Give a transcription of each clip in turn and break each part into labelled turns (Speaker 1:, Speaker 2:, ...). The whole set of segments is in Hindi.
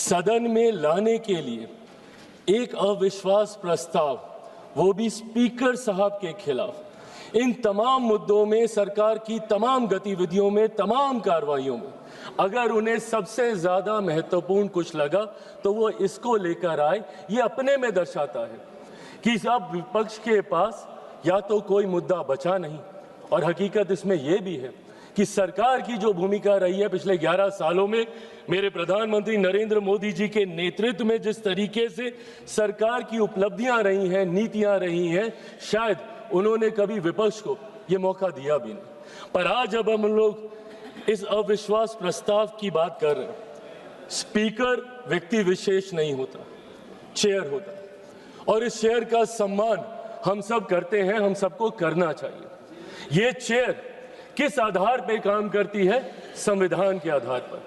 Speaker 1: सदन में लाने के लिए एक अविश्वास प्रस्ताव, वो भी स्पीकर साहब के खिलाफ, इन तमाम मुद्दों में, सरकार की तमाम गतिविधियों में, तमाम कार्रवाइयों में अगर उन्हें सबसे ज्यादा महत्वपूर्ण कुछ लगा तो वो इसको लेकर आए। ये अपने में दर्शाता है कि अब विपक्ष के पास या तो कोई मुद्दा बचा नहीं, और हकीकत इसमें यह भी है कि सरकार की जो भूमिका रही है पिछले 11 सालों में, मेरे प्रधानमंत्री नरेंद्र मोदी जी के नेतृत्व में जिस तरीके से सरकार की उपलब्धियां रही हैं, नीतियां रही हैं, शायद उन्होंने कभी विपक्ष को ये मौका दिया भी नहीं। पर आज जब हम लोग इस अविश्वास प्रस्ताव की बात कर रहे हैं, स्पीकर व्यक्ति विशेष नहीं होता, चेयर होता है, और इस चेयर का सम्मान हम सब करते हैं, हम सबको करना चाहिए। ये चेयर किस आधार पर काम करती है? संविधान के आधार पर।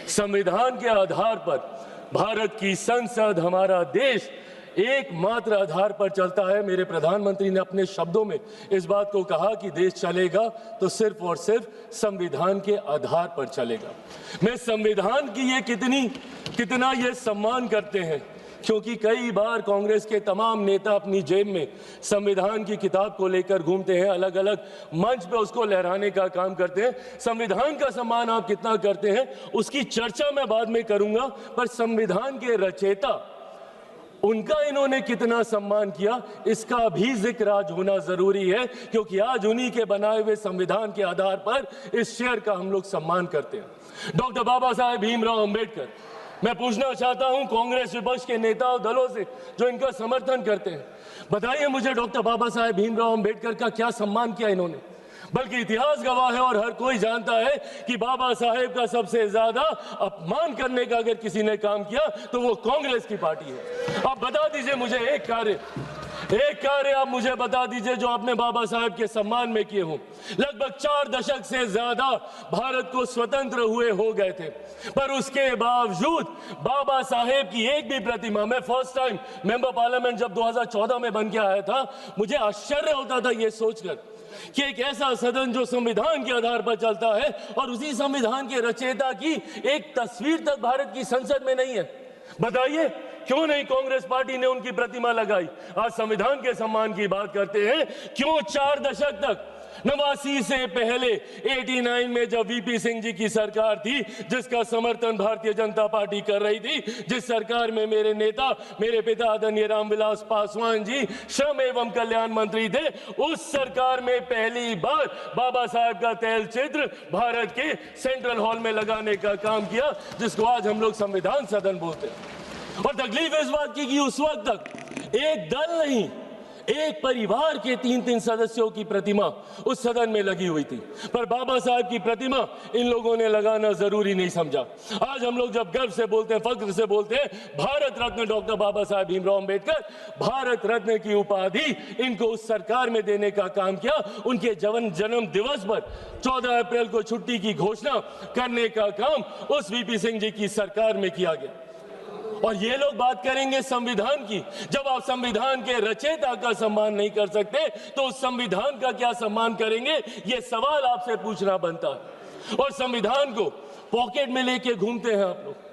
Speaker 1: संविधान के आधार पर भारत की संसद, हमारा देश एकमात्र आधार पर चलता है। मेरे प्रधानमंत्री ने अपने शब्दों में इस बात को कहा कि देश चलेगा तो सिर्फ और सिर्फ संविधान के आधार पर चलेगा। मैं संविधान की ये कितना ये सम्मान करते हैं, क्योंकि कई बार कांग्रेस के तमाम नेता अपनी जेब में संविधान की किताब को लेकर घूमते हैं, अलग अलग मंच पे उसको लहराने का काम करते हैं। संविधान का सम्मान आप कितना करते हैं उसकी चर्चा मैं बाद में करूंगा, पर संविधान के रचयिता, उनका इन्होंने कितना सम्मान किया, इसका भी जिक्र आज होना जरूरी है, क्योंकि आज उन्हीं के बनाए हुए संविधान के आधार पर इस शेर का हम लोग सम्मान करते हैं। डॉक्टर बाबा साहेब भीमराव अंबेडकर। मैं पूछना चाहता हूं कांग्रेस विपक्ष के नेता और दलों से जो इनका समर्थन करते हैं, बताइए मुझे डॉक्टर बाबा साहेब भीमराव अंबेडकर का क्या सम्मान किया इन्होंने? बल्कि इतिहास गवाह है और हर कोई जानता है कि बाबा साहेब का सबसे ज्यादा अपमान करने का अगर किसी ने काम किया तो वो कांग्रेस की पार्टी है। आप बता दीजिए मुझे एक कार्य आप मुझे बता दीजिए जो आपने बाबा साहेब के सम्मान में किए हों। लगभग 4 दशक से ज्यादा भारत को स्वतंत्र हुए हो गए थे, पर उसके बावजूद बाबा साहेब की एक भी प्रतिमा, मैं फर्स्ट टाइम मेंबर पार्लियामेंट जब 2014 में बन के आया था, मुझे आश्चर्य होता था ये सोचकर कि एक ऐसा सदन जो संविधान के आधार पर चलता है और उसी संविधान के रचयिता की एक तस्वीर तक भारत की संसद में नहीं है। बताइए क्यों नहीं कांग्रेस पार्टी ने उनकी प्रतिमा लगाई? आज संविधान के सम्मान की बात करते हैं, क्यों 4 दशक तक, 89 से पहले 89 में जब वीपी सिंह जी की सरकार थी, जिसका समर्थन भारतीय जनता पार्टी कर रही थी, जिस सरकार में मेरे नेता, मेरे पिता आदरणीय रामविलास पासवान जी श्रम एवं कल्याण मंत्री थे, उस सरकार में पहली बार बाबा साहब का तैल चित्र भारत के सेंट्रल हॉल में लगाने का काम किया, जिसको आज हम लोग संविधान सदन बोलते हैं। और तकलीफ इस बात की कि उस वक्त तक एक दल नहीं, एक परिवार के 3-3 सदस्यों की प्रतिमा उस सदन में लगी हुई थी, पर बाबा साहब की प्रतिमा इन लोगों ने लगाना जरूरी नहीं समझा। आज हम लोग जब गर्व से बोलते हैं, फख्र से बोलते हैं, भारत रत्न डॉक्टर बाबा साहब भीमराव अंबेडकर, भारत रत्न की उपाधि इनको उस सरकार में देने का काम किया। उनके जन्म दिवस पर 14 अप्रैल को छुट्टी की घोषणा करने का काम उस वीपी सिंह जी की सरकार में किया गया। और ये लोग बात करेंगे संविधान की। जब आप संविधान के रचयिता का सम्मान नहीं कर सकते तो उस संविधान का क्या सम्मान करेंगे? ये सवाल आपसे पूछना बनता है। और संविधान को पॉकेट में लेके घूमते हैं आप लोग।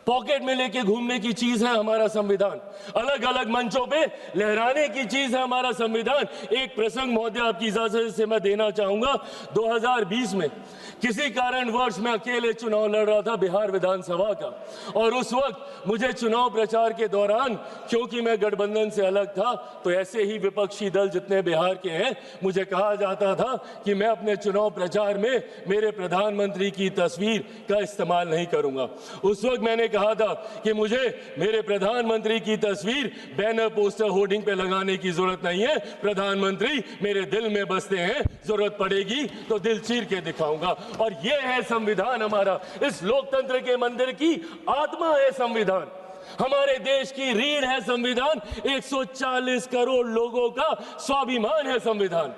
Speaker 1: पॉकेट में लेके घूमने की चीज है हमारा संविधान, अलग अलग मंचों पे लहराने की चीज है हमारा संविधान। एक प्रसंग महोदय आपकी इजाजत से मैं देना चाहूंगा। 2020 में किसी कारणवश मैं अकेले चुनाव लड़ रहा था बिहार विधानसभा का, और उस वक्त मुझे चुनाव प्रचार के दौरान, क्योंकि मैं गठबंधन से अलग था, तो ऐसे ही विपक्षी दल जितने बिहार के हैं, मुझे कहा जाता था कि मैं अपने चुनाव प्रचार में मेरे प्रधानमंत्री की तस्वीर का इस्तेमाल नहीं करूंगा। उस वक्त मैंने कहा था कि मुझे मेरे प्रधानमंत्री की तस्वीर बैनर, पोस्टर, होर्डिंग पे लगाने की जरूरत नहीं है। प्रधानमंत्री मेरे दिल में बसते हैं, जरूरत पड़ेगी तो दिल चीर के दिखाऊंगा। और ये है संविधान हमारा। इस लोकतंत्र के मंदिर की आत्मा है संविधान। हमारे देश की रीढ़ है संविधान। 140 करोड़ लोगों का स्वाभिमान है संविधान।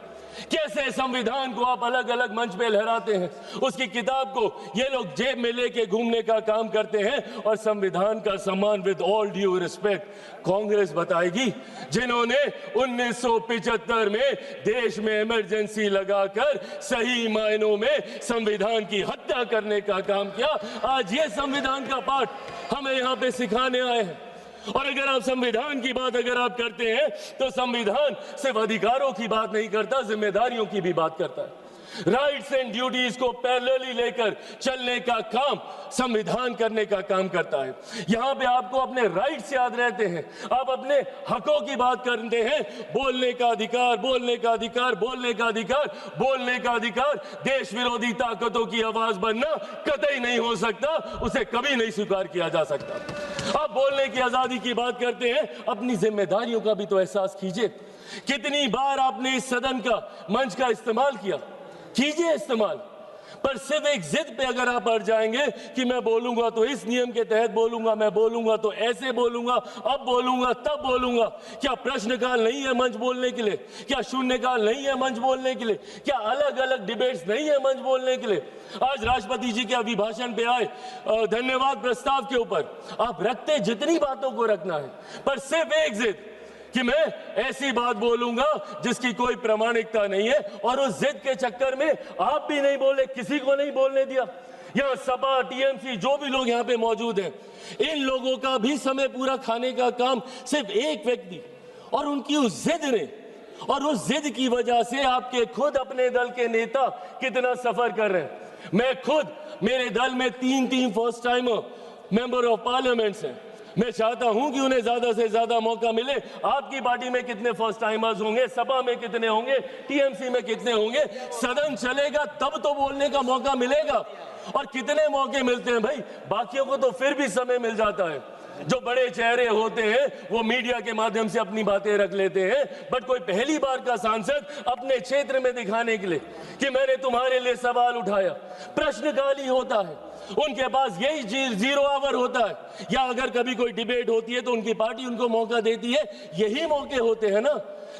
Speaker 1: कैसे संविधान को आप अलग अलग मंच पे लहराते हैं, उसकी किताब को ये लोग जेब में लेके घूमने का काम करते हैं, और संविधान का सम्मान with all due respect Congress बताएगी, जिन्होंने 1975 में देश में इमरजेंसी लगाकर सही मायनों में संविधान की हत्या करने का काम किया। आज ये संविधान का पाठ हमें यहाँ पे सिखाने आए हैं। और अगर आप संविधान की बात अगर आप करते हैं तो संविधान सिर्फ अधिकारों की बात नहीं करता, जिम्मेदारियों की भी बात करता है। राइट्स एंड ड्यूटीज को पैरेलली लेकर चलने का काम संविधान करने का काम करता है। यहां पे आपको अपने राइट्स याद रहते हैं, आप अपने हकों की बात करते हैं, बोलने का अधिकार, बोलने का अधिकार, बोलने का अधिकार, बोलने का अधिकार। देश विरोधी ताकतों की आवाज बनना कतई नहीं हो सकता, उसे कभी नहीं स्वीकार किया जा सकता। आप बोलने की आजादी की बात करते हैं, अपनी जिम्मेदारियों का भी तो एहसास कीजिए। कितनी बार आपने इस सदन का मंच का इस्तेमाल किया, कीजिए इस्तेमाल, पर सिर्फ एक जिद पे अगर आप अड़ जाएंगे कि मैं बोलूंगा तो इस नियम के तहत बोलूंगा, मैं बोलूंगा तो ऐसे बोलूंगा, अब बोलूंगा तब बोलूंगा। क्या प्रश्नकाल नहीं है मंच बोलने के लिए? क्या शून्यकाल नहीं है मंच बोलने के लिए? क्या अलग अलग डिबेट्स नहीं है मंच बोलने के लिए? आज राष्ट्रपति जी के अभिभाषण पे आए धन्यवाद प्रस्ताव के ऊपर आप रखते जितनी बातों को रखना है, पर सिर्फ एक जिद कि मैं ऐसी बात बोलूंगा जिसकी कोई प्रामाणिकता नहीं है, और उस जिद के चक्कर में आप भी नहीं बोले, किसी को नहीं बोलने दिया। यहाँ सपा, टीएमसी, जो भी लोग यहाँ पे मौजूद हैं, इन लोगों का भी समय पूरा खाने का काम सिर्फ एक व्यक्ति और उनकी उस जिद ने, और उस जिद की वजह से आपके खुद अपने दल के नेता कितना सफर कर रहे हैं। मैं खुद, मेरे दल में 3 first timer member of parliaments हैं। मैं चाहता हूं कि उन्हें ज्यादा से ज्यादा मौका मिले। आपकी पार्टी में कितने फर्स्ट टाइमर्स होंगे, सपा में कितने होंगे, टीएमसी में कितने होंगे? सदन चलेगा तब तो बोलने का मौका मिलेगा। और कितने मौके मिलते हैं भाई, बाकियों को तो फिर भी समय मिल जाता है। जो बड़े चेहरे होते हैं वो मीडिया के माध्यम से अपनी बातें रख लेते हैं, बट कोई पहली बार का सांसद अपने क्षेत्र में दिखाने के लिए कि मैंने तुम्हारे लिए सवाल उठाया, प्रश्नकाल ही होता है। उनके पास यही 0 आवर होता है, या अगर कभी कोई डिबेट होती है तो उनकी पार्टी उनको मौका देती है, यही मौके होते हैं ना।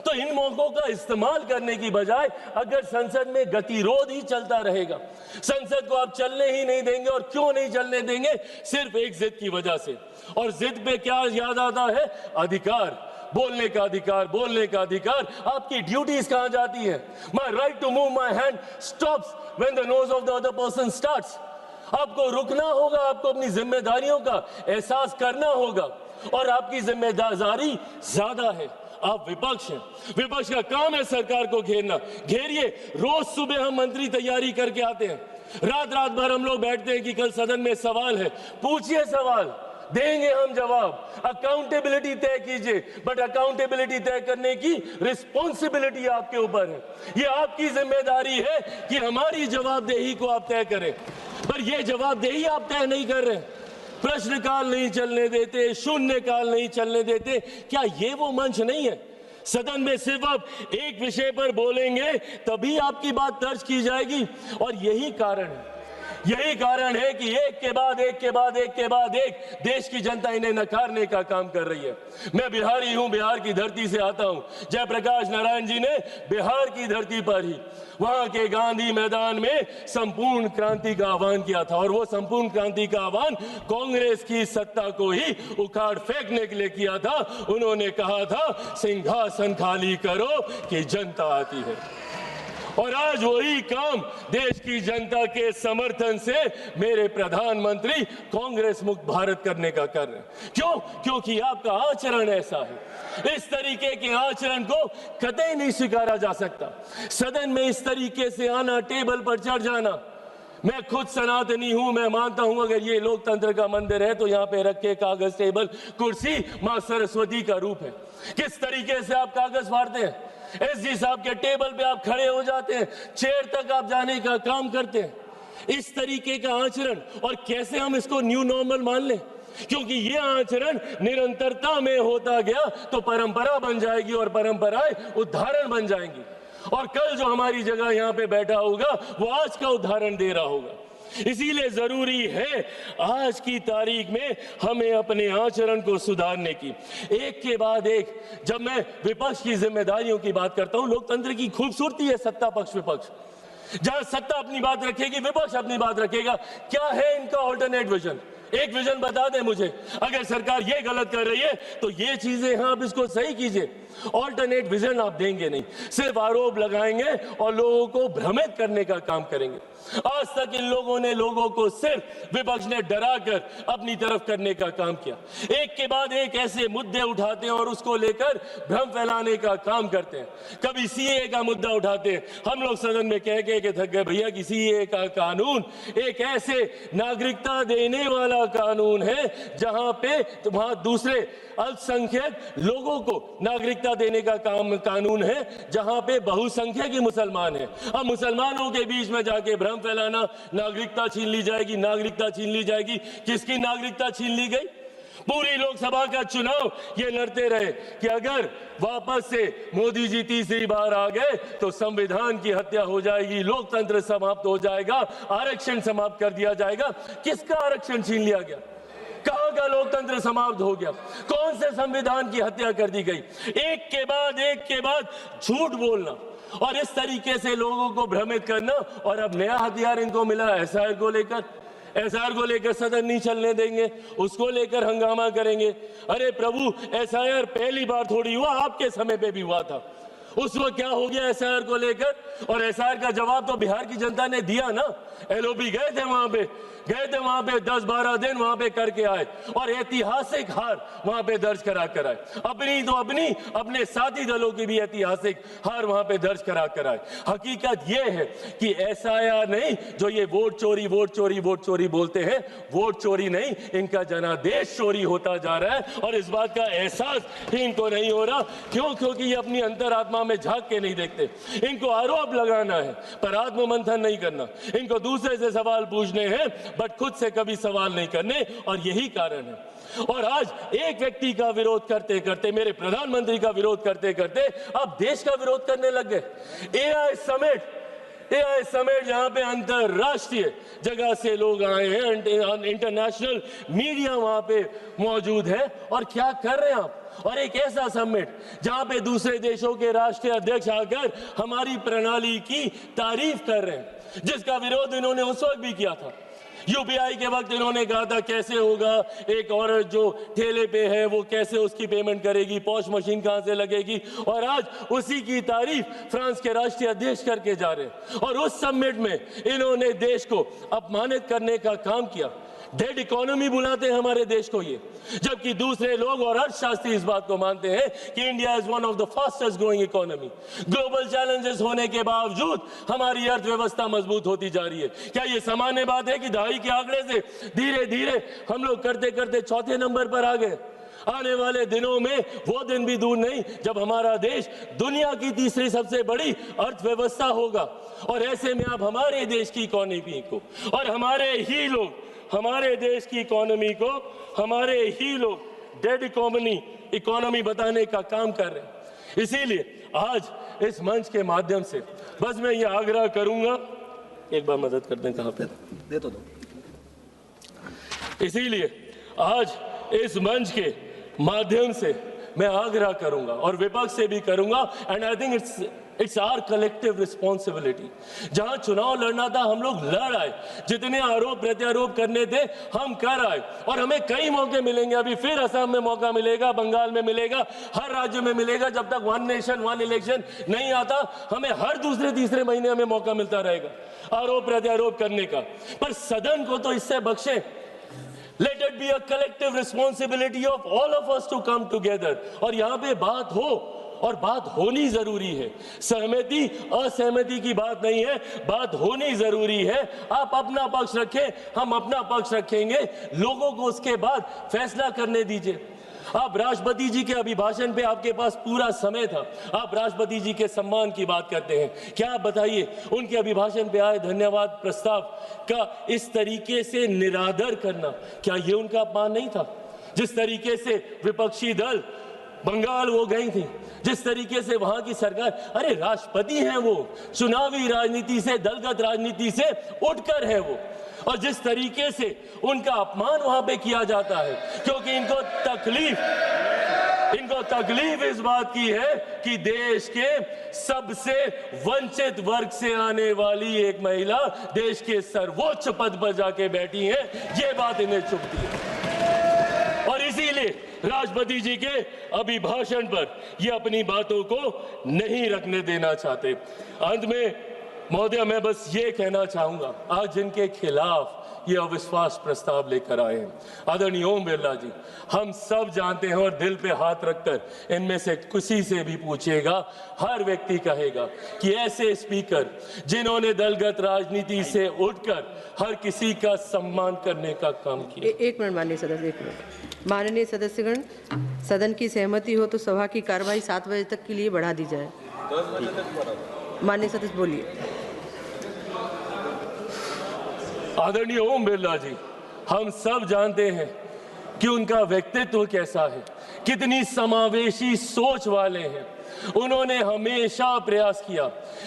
Speaker 1: तो इन मौकों का इस्तेमाल करने की बजाय अगर संसद में गतिरोध ही चलता रहेगा, संसद को आप चलने ही नहीं देंगे, और क्यों नहीं चलने देंगे? सिर्फ एक जिद की वजह से। और जिद पे क्या याद आता है? अधिकार, बोलने का अधिकार, बोलने का अधिकार। आपकी ड्यूटीज कहां जाती है? My right to move my hand stops when the nose of the other person starts. आपको रुकना होगा, आपको अपनी जिम्मेदारियों का एहसास करना होगा, और आपकी जिम्मेदारी ज्यादा है। आप विपक्ष हैं, विपक्ष का काम है सरकार को घेरना। घेरिए। रोज सुबह हम मंत्री तैयारी करके आते हैं, रात रात भर हम लोग बैठते हैं कि कल सदन में सवाल है, पूछिए सवाल, देंगे हम जवाब। अकाउंटेबिलिटी तय कीजिए, बट अकाउंटेबिलिटी तय करने की रिस्पॉन्सिबिलिटी आपके ऊपर है। ये आपकी जिम्मेदारी है कि हमारी जवाबदेही को आप तय करें, पर ये जवाबदेही आप तय नहीं कर रहे। प्रश्नकाल नहीं चलने देते, शून्यकाल नहीं चलने देते। क्या ये वो मंच नहीं है? सदन में सिर्फ आप एक विषय पर बोलेंगे तभी आपकी बात दर्ज की जाएगी। और यही कारण है कि एक के बाद एक के बाद एक के बाद एक देश की जनता इन्हें नकारने का काम कर रही है। मैं बिहारी हूं, बिहार की धरती से आता हूं। जयप्रकाश नारायण जी ने बिहार की धरती पर ही वहां के गांधी मैदान में संपूर्ण क्रांति का आह्वान किया था, और वो संपूर्ण क्रांति का आह्वान कांग्रेस की सत्ता को ही उखाड़ फेंकने के लिए किया था। उन्होंने कहा था, सिंहासन खाली करो कि जनता आती है। और आज वही काम देश की जनता के समर्थन से मेरे प्रधानमंत्री कांग्रेस मुक्त भारत करने का कर रहे हैं। क्यों? क्योंकि आपका आचरण ऐसा है। इस तरीके के आचरण को कतई नहीं स्वीकारा जा सकता। सदन में इस तरीके से आना, टेबल पर चढ़ जाना। मैं खुद सनातनी हूं, मैं मानता हूं अगर ये लोकतंत्र का मंदिर है तो यहाँ पे रखे कागज, टेबल, कुर्सी मां सरस्वती का रूप है। किस तरीके से आप कागज फाड़ते हैं, एसजी साहब के टेबल पे आप खड़े हो जाते हैं, चेयर तक आप जाने का काम करते हैं। इस तरीके का आचरण, और कैसे हम इसको न्यू नॉर्मल मान लें? क्योंकि ये आचरण निरंतरता में होता गया तो परंपरा बन जाएगी, और परंपराएं उदाहरण बन जाएंगी। और कल जो हमारी जगह यहाँ पे बैठा होगा वो आज का उदाहरण दे रहा होगा। इसीलिए जरूरी है आज की तारीख में हमें अपने आचरण को सुधारने की। एक के बाद एक जब मैं विपक्ष की जिम्मेदारियों की बात करता हूं, लोकतंत्र की खूबसूरती है सत्ता पक्ष विपक्ष। जहां सत्ता अपनी बात रखेगी, विपक्ष अपनी बात रखेगा। क्या है इनका ऑल्टरनेट विजन? एक विजन बता दें मुझे। अगर सरकार ये गलत कर रही है तो ये चीजें हैं, आप इसको सही कीजिए। ऑल्टरनेट विजन आप देंगे नहीं, सिर्फ आरोप लगाएंगे और लोगों को भ्रमित करने का काम करेंगे। आज तक इन लोगों ने लोगों को सिर्फ विपक्ष ने डराकर अपनी तरफ करने का काम किया। एक के बाद एक ऐसे मुद्दे उठाते हैं और उसको लेकर भ्रम फैलाने का काम करते हैं। कभी सीए का मुद्दा उठाते हैं, हम लोग सदन में कह के थक गए भैया कि सीए का कानून एक ऐसे नागरिकता देने वाला कानून है जहां पे वहां दूसरे अल्पसंख्यक लोगों को नागरिकता देने का कानून है, जहां पे बहुसंख्यक ही मुसलमान है। अब मुसलमानों के बीच में जाके भ्रम फैलाना, नागरिकता छीन ली जाएगी, नागरिकता छीन ली जाएगी। किसकी नागरिकता छीन ली गई? पूरी लोकसभा का चुनाव ये लड़ते रहे कि अगर वापस से मोदी जी तीसरी बार आ गए तो संविधान की हत्या हो जाएगी, लोकतंत्र समाप्त हो जाएगा, आरक्षण समाप्त कर दिया जाएगा। किसका आरक्षण छीन लिया गया? कहां का लोकतंत्र समाप्त हो गया? कौन से संविधान की हत्या कर दी गई? एक के बाद झूठ बोलना और इस तरीके से लोगों को भ्रमित करना। और अब नया हथियार इनको मिला एसआईआर को लेकर। एसआईआर को लेकर सदन नहीं चलने देंगे, उसको लेकर हंगामा करेंगे। अरे प्रभु, एसआईआर पहली बार थोड़ी हुआ, आपके समय पे भी हुआ था। उस वक्त क्या हो गया एसआईआर को लेकर? और एसआईआर का जवाब तो बिहार की जनता ने दिया ना। एलओपी गए थे वहां पे 10-12 दिन वहां पे करके आए और ऐतिहासिक हार वहां पे दर्ज करा कर आए। अपने साथी दलों की भी ऐतिहासिक हार वहां पे दर्ज करा कर आए। हकीकत यह है कि एसआईआर नहीं, जो ये वोट चोरी बोलते हैं, वोट चोरी नहीं, इनका जनादेश चोरी होता जा रहा है और इस बात का एहसास ही इनको नहीं हो रहा। क्योंकि ये अपनी अंतरात्मा में झांक के नहीं देखते। इनको आरोप लगाना है पर आत्ममंथन नहीं करना। इनको दूसरे से सवाल पूछने हैं बट खुद से कभी सवाल नहीं करने, और यही कारण है। और आज एक व्यक्ति का विरोध करते करते, मेरे प्रधानमंत्री का विरोध करते करते अब देश का विरोध करने लग गए। एआई समिट जहां पे अंतरराष्ट्रीय जगह से लोग आए हैं, इंटरनेशनल मीडिया वहां पे मौजूद है, और क्या कर रहे हैं आप? और एक ऐसा समिट जहां पे दूसरे देशों के राष्ट्रीय अध्यक्ष आकर हमारी प्रणाली की तारीफ कर रहे हैं, जिसका विरोध इन्होंने उस वक्त भी किया था। यूपीआई के वक्त इन्होंने कहा था कैसे होगा, एक औरत जो ठेले पे है वो कैसे उसकी पेमेंट करेगी, पॉश मशीन कहां से लगेगी, और आज उसी की तारीफ फ्रांस के राष्ट्रीय अध्यक्ष करके जा रहे हैं। और उस समिट में इन्होंने देश को अपमानित करने का काम किया। डेड इकोनॉमी बुलाते हैं हमारे देश को ये, जबकि दूसरे लोग और अर्थशास्त्री इस बात को मानते हैं कि India is one of the fastest growing economy. Global challenges होने के बावजूद हमारी अर्थव्यवस्था मजबूत होती जा रही है। क्या ये सामान्य बात है कि दहाई के आंकड़े से धीरे धीरे हम लोग करते करते चौथे नंबर पर आ गए? आने वाले दिनों में वो दिन भी दूर नहीं जब हमारा देश दुनिया की तीसरी सबसे बड़ी अर्थव्यवस्था होगा। और ऐसे में आप हमारे देश की इकोनॉमी को और हमारे देश की इकोनॉमी को हमारे ही लोग डेड इकोनॉमी बताने का काम कर रहे हैं। इसीलिए आज इस मंच के माध्यम से बस मैं ये आग्रह करूंगा, एक बार मदद कर दें, कहां पे दे तो दो। इसीलिए आज इस मंच के माध्यम से मैं आग्रह करूंगा और विपक्ष से भी करूंगा, and I think it's our collective responsibility. जहां चुनाव लड़ना था हम लोग लड़ आए, जितने आरोप प्रत्यारोप करने थे हम कर आए, और हमें कई मौके मिलेंगे। अभी फिर असम में मौका मिलेगा, बंगाल में मिलेगा, हर राज्य में मिलेगा। जब तक वन नेशन वन इलेक्शन नहीं आता, हमें हर दूसरे तीसरे महीने हमें मौका मिलता रहेगा आरोप प्रत्यारोप करने का। पर सदन को तो इससे बख्शे। Let it be a collective responsibility of all of us to come together। और यहाँ पे बात हो, और बात होनी जरूरी है। सहमति असहमति की बात नहीं है, बात होनी जरूरी है। आप अपना पक्ष रखें, हम अपना पक्ष रखेंगे, लोगों को उसके बाद फैसला करने दीजिए। आप राष्ट्रपति जी के अभिभाषण पे आपके पास पूरा समय था, आप राष्ट्रपति जी के सम्मान की बात करते हैं। क्या आप बताइए, उनके अभिभाषण पे आए धन्यवाद प्रस्ताव का इस तरीके से निरादर करना, क्या ये उनका अपमान नहीं था? जिस तरीके से विपक्षी दल बंगाल वो गई थी, जिस तरीके से वहां की सरकार, अरे राष्ट्रपति हैं वो, चुनावी राजनीति से, दलगत राजनीति से उठकर है वो, और जिस तरीके से उनका अपमान वहां पे किया जाता है, क्योंकि इनको तकलीफ इस बात की है कि देश के सबसे वंचित वर्ग से आने वाली एक महिला देश के सर्वोच्च पद पर जाके बैठी है, ये बात इन्हें चुभती है। और इसीलिए राष्ट्रपति जी के अभिभाषण पर ये अपनी बातों को नहीं रखने देना चाहते। अंत में महोदय, मैं बस ये कहना चाहूंगा, आज जिनके खिलाफ ये अविश्वास प्रस्ताव लेकर आए हैं, आदरणीय ओम बिरला जी, हम सब जानते हैं और दिल पे हाथ रखकर इनमें से किसी से भी पूछेगा, हर व्यक्ति कहेगा कि ऐसे स्पीकर जिन्होंने दलगत राजनीति से उठकर हर किसी का सम्मान करने का काम किया।
Speaker 2: एक मिनट माननीय सदस्य, एक मिनट। माननीय सदस्यगण, सदन की सहमति हो तो सभा की कार्यवाही 7 बजे तक के लिए बढ़ा दी जाए। माननीय सदस्य बोलिए।
Speaker 1: आदरणीय ओम बिरला जी, हम सब जानते हैं कि उनका व्यक्तित्व कैसा है, कितनी समावेशी सोच वाले हैं। उन्होंने हमेशा प्रयास किया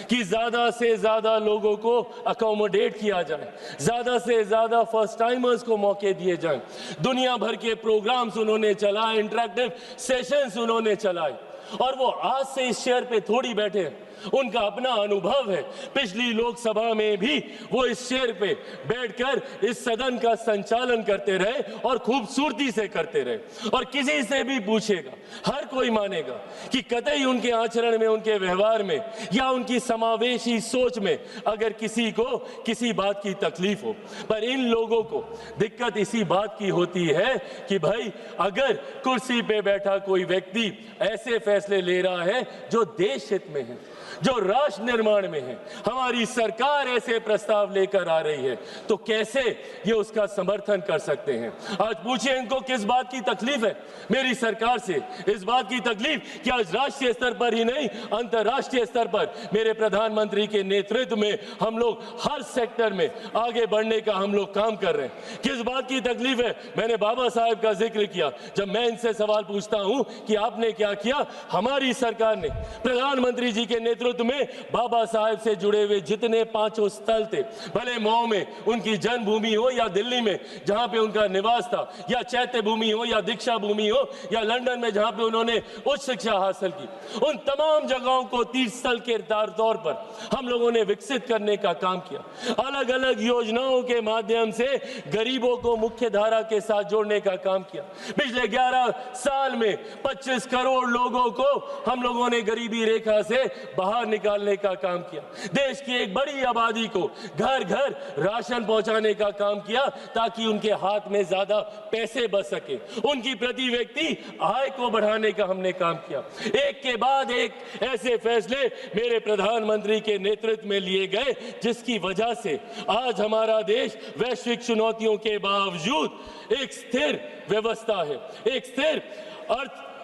Speaker 1: कि ज्यादा से ज्यादा लोगों को अकोमोडेट किया जाए, ज्यादा से ज्यादा फर्स्ट टाइमर्स को मौके दिए जाएं। दुनिया भर के प्रोग्राम्स उन्होंने चलाए, इंटरैक्टिव सेशंस उन्होंने चलाए, और वो आज से इस चेयर पे थोड़ी बैठे हैं, उनका अपना अनुभव है। पिछली लोकसभा में भी वो इस चेयर पे बैठकर इस सदन का संचालन करते रहे और खूबसूरती से करते रहे। और किसी से भी पूछेगा, हर कोई मानेगा कि कतई उनके आचरण में, उनके व्यवहार में या उनकी समावेशी सोच में अगर किसी को किसी बात की तकलीफ हो, पर इन लोगों को दिक्कत इसी बात की होती है कि भाई, अगर कुर्सी पे बैठा कोई व्यक्ति ऐसे फैसले ले रहा है जो देश हित में है, जो राष्ट्र निर्माण में है, हमारी सरकार ऐसे प्रस्ताव लेकर आ रही है, तो कैसे ये उसका समर्थन कर सकते हैं। आज पूछिए इनको किस बात की तकलीफ है मेरी सरकार से। इस बात की तकलीफ कि आज राष्ट्रीय स्तर पर ही नहीं, अंतर्राष्ट्रीय स्तर पर मेरे प्रधानमंत्री के नेतृत्व में हम लोग हर सेक्टर में आगे बढ़ने का हम लोग काम कर रहे हैं। किस बात की तकलीफ है? मैंने बाबा साहब का जिक्र किया। जब मैं इनसे सवाल पूछता हूं कि आपने क्या किया, हमारी सरकार ने प्रधानमंत्री जी के नेतृत्व में बाबा साहब से जुड़े हुए जितने 5 स्थल थे, भले मऊ में उनकी जन्मभूमि हो या दिल्ली में जहां पे उनका निवास था, या चैत्य भूमि हो या दीक्षा भूमि हो, या लंदन में जहां पे उन्होंने उच्च शिक्षा हासिल की, उन तमाम जगहों को तीर्थ स्थल के तौर पर हम लोगों ने विकसित करने का काम किया। अलग अलग योजनाओं के माध्यम से गरीबों को मुख्य धारा के साथ जोड़ने का काम किया। पिछले 11 साल में 25 करोड़ लोगों को हम लोगों ने गरीबी रेखा से बाहर निकालने का काम किया। देश की एक बड़ी आबादी को घर घर राशन पहुंचाने का काम किया ताकि उनके हाथ में ज्यादा पैसे बच सके। उनकी प्रति व्यक्ति आय को बढ़ाने का हमने काम किया। एक के बाद एक ऐसे फैसले मेरे प्रधानमंत्री के नेतृत्व में लिए गए, जिसकी वजह से आज हमारा देश वैश्विक चुनौतियों के बावजूद एक स्थिर व्यवस्था है, एक स्थिर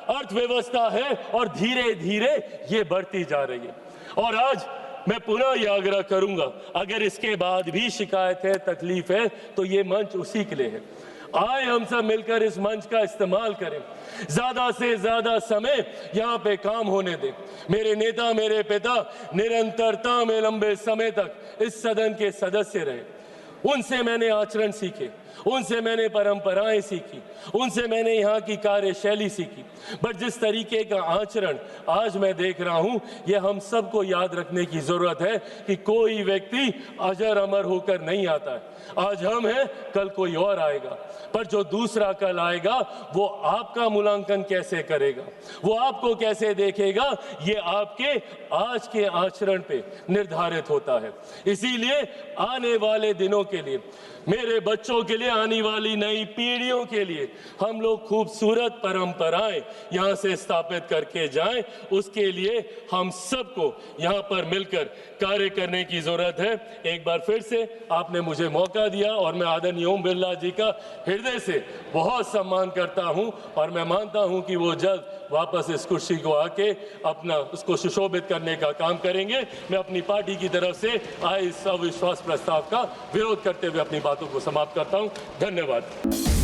Speaker 1: अर्थव्यवस्था है, और धीरे धीरे ये बढ़ती जा रही है। और आज मैं पुनः यह आग्रह करूंगा, अगर इसके बाद भी शिकायत है, तकलीफ है, तो ये मंच उसी के लिए है। आए हम सब मिलकर इस मंच का इस्तेमाल करें, ज्यादा से ज्यादा समय यहाँ पे काम होने दें। मेरे नेता, मेरे पिता निरंतरता में लंबे समय तक इस सदन के सदस्य रहे। उनसे मैंने आचरण सीखे, उनसे मैंने परंपराएं सीखी, उनसे मैंने यहाँ की कार्यशैली सीखी। बट जिस तरीके का आचरण आज मैं देख रहा हूँ, ये हम सबको याद रखने की जरूरत है कि कोई व्यक्ति अजर अमर होकर नहीं आता है। आज हम हैं, कल कोई और आएगा, पर जो दूसरा कल आएगा वो आपका मूल्यांकन कैसे करेगा, वो आपको कैसे देखेगा, ये आपके आज के आचरण पे निर्धारित होता है। इसीलिए आने वाले दिनों के लिए, मेरे बच्चों के लिए, आने वाली नई पीढ़ियों के लिए हम लोग खूबसूरत परंपराएं यहाँ से स्थापित करके जाएं। उसके लिए हम सबको यहाँ पर मिलकर कार्य करने की जरूरत है। एक बार फिर से आपने मुझे मौका दिया और मैं आदरणीय ओम बिरला जी का हृदय से बहुत सम्मान करता हूँ, और मैं मानता हूँ कि वो जल्द वापस इस कुर्सी को आके अपना उसको सुशोभित करने का काम करेंगे। मैं अपनी पार्टी की तरफ से आए इस अविश्वास प्रस्ताव का विरोध करते हुए अपनी बातों को समाप्त करता हूं। धन्यवाद।